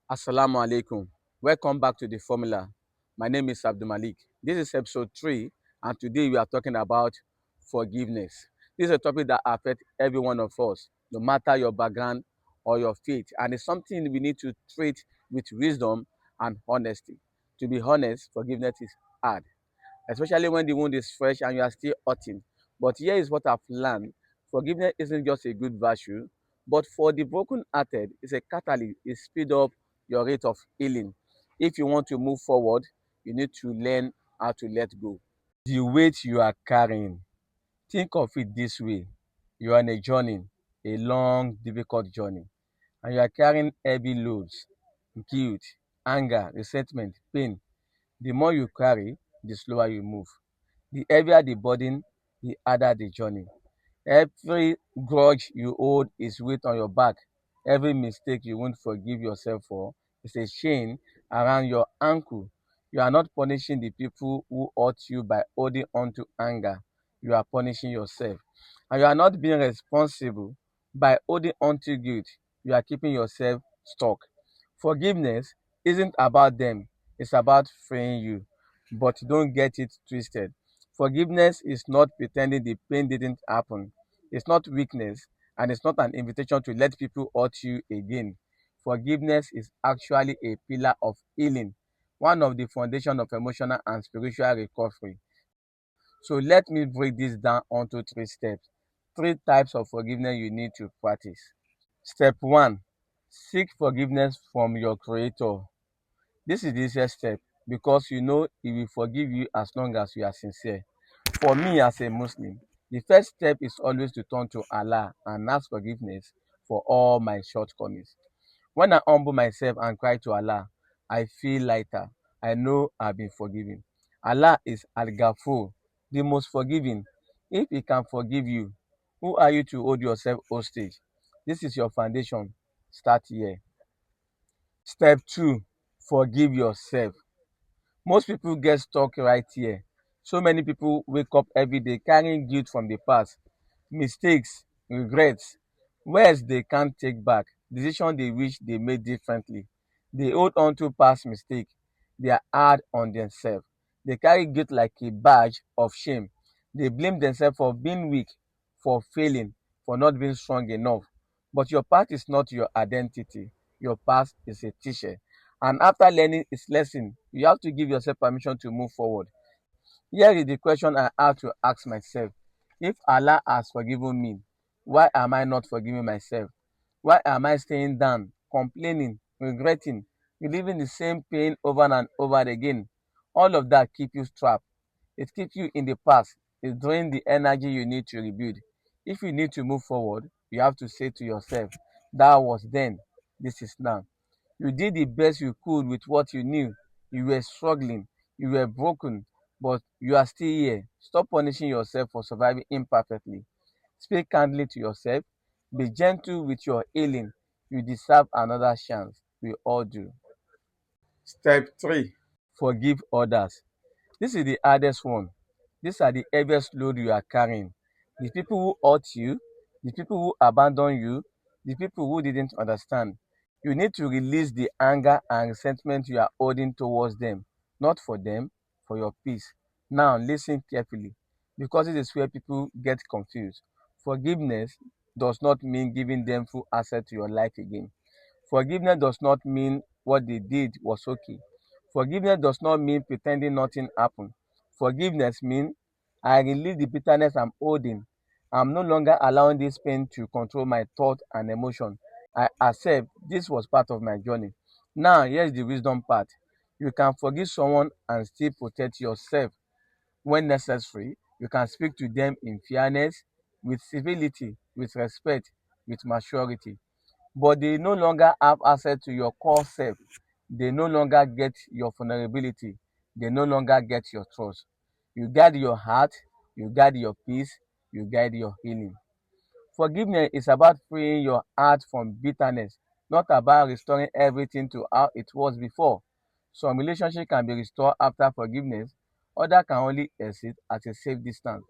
Assalamu alaikum. Welcome back to the formula. My name is Abdul Malik. This is episode 3, and today we are talking about forgiveness. This is a topic that affects every one of us, no matter your background or your faith, and it's something we need to treat with wisdom and honesty. To be honest, forgiveness is hard, especially when the wound is fresh and you are still hurting. But here is what I've learned. Forgiveness isn't just a good virtue, but for the broken-hearted, it's a catalyst. It speeds up your rate of healing. If you want to move forward, you need to learn how to let go. The weight you are carrying, think of it this way. You are on a journey, a long, difficult journey, and you are carrying heavy loads, guilt, anger, resentment, pain. The more you carry, the slower you move. The heavier the burden, the harder the journey. Every grudge you hold is weight on your back. Every mistake you won't forgive yourself for is a chain around your ankle. You are not punishing the people who hurt you by holding on to anger. You are punishing yourself. And you are not being responsible by holding on to guilt. You are keeping yourself stuck. Forgiveness isn't about them, it's about freeing you. But don't get it twisted. Forgiveness is not pretending the pain didn't happen. It's not weakness, and it's not an invitation to let people hurt you again. Forgiveness is actually a pillar of healing, one of the foundation of emotional and spiritual recovery. So let me break this down onto three steps, three types of forgiveness you need to practice. Step 1, seek forgiveness from your Creator. This is the easiest step because you know He will forgive you as long as you are sincere. For me as a Muslim, the first step is always to turn to Allah and ask forgiveness for all my shortcomings. When I humble myself and cry to Allah, I feel lighter. I know I've been forgiven. Allah is Al-Ghafur, the most forgiving. If He can forgive you, who are you to hold yourself hostage? This is your foundation. Start here. Step 2, forgive yourself. Most people get stuck right here. So many people wake up every day carrying guilt from the past, mistakes, regrets, words they can't take back, decisions they wish they made differently. They hold on to past mistakes. They are hard on themselves. They carry guilt like a badge of shame. They blame themselves for being weak, for failing, for not being strong enough. But your past is not your identity. Your past is a teacher. And after learning its lesson, you have to give yourself permission to move forward. Here is the question I have to ask myself. If Allah has forgiven me, why am I not forgiving myself? Why am I staying down, complaining, regretting, reliving the same pain over and over again? All of that keeps you trapped. It keeps you in the past. It drains the energy you need to rebuild. If you need to move forward, you have to say to yourself, that was then, this is now. You did the best you could with what you knew. You were struggling, you were broken, but you are still here. Stop punishing yourself for surviving imperfectly. Speak kindly to yourself. Be gentle with your healing. You deserve another chance. We all do. Step 3, forgive others. This is the hardest one. These are the heaviest load you are carrying. The people who hurt you, the people who abandoned you, the people who didn't understand. You need to release the anger and resentment you are holding towards them, not for them, for your peace. Now, listen carefully, because this is where people get confused. Forgiveness does not mean giving them full access to your life again. Forgiveness does not mean what they did was okay. Forgiveness does not mean pretending nothing happened. Forgiveness means I release the bitterness I'm holding. I'm no longer allowing this pain to control my thought and emotion. I accept this was part of my journey. Now, here's the wisdom part. You can forgive someone and still protect yourself when necessary. You can speak to them in fairness, with civility, with respect, with maturity, but they no longer have access to your core self. They no longer get your vulnerability. They no longer get your trust. You guard your heart, you guard your peace, you guard your healing. Forgiveness is about freeing your heart from bitterness, not about restoring everything to how it was before. Some relationship can be restored after forgiveness, others can only exist at a safe distance.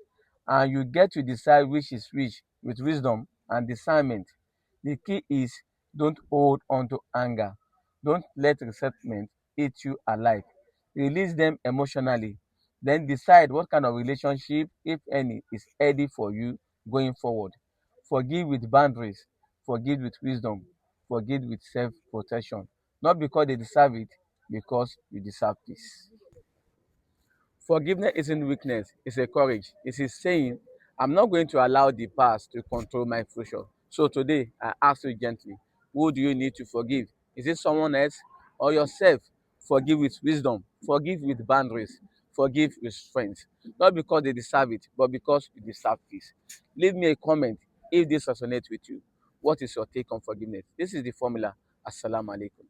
And you get to decide which is which with wisdom and discernment. The key is don't hold on to anger. Don't let resentment eat you alive. Release them emotionally. Then decide what kind of relationship, if any, is healthy for you going forward. Forgive with boundaries. Forgive with wisdom. Forgive with self-protection. Not because they deserve it, because you deserve peace. Forgiveness isn't weakness, it's a courage. It is saying, I'm not going to allow the past to control my future. So today, I ask you gently, who do you need to forgive? Is it someone else or yourself? Forgive with wisdom, forgive with boundaries, forgive with strength. Not because they deserve it, but because you deserve peace. Leave me a comment if this resonates with you. What is your take on forgiveness? This is the formula. Assalamu alaikum.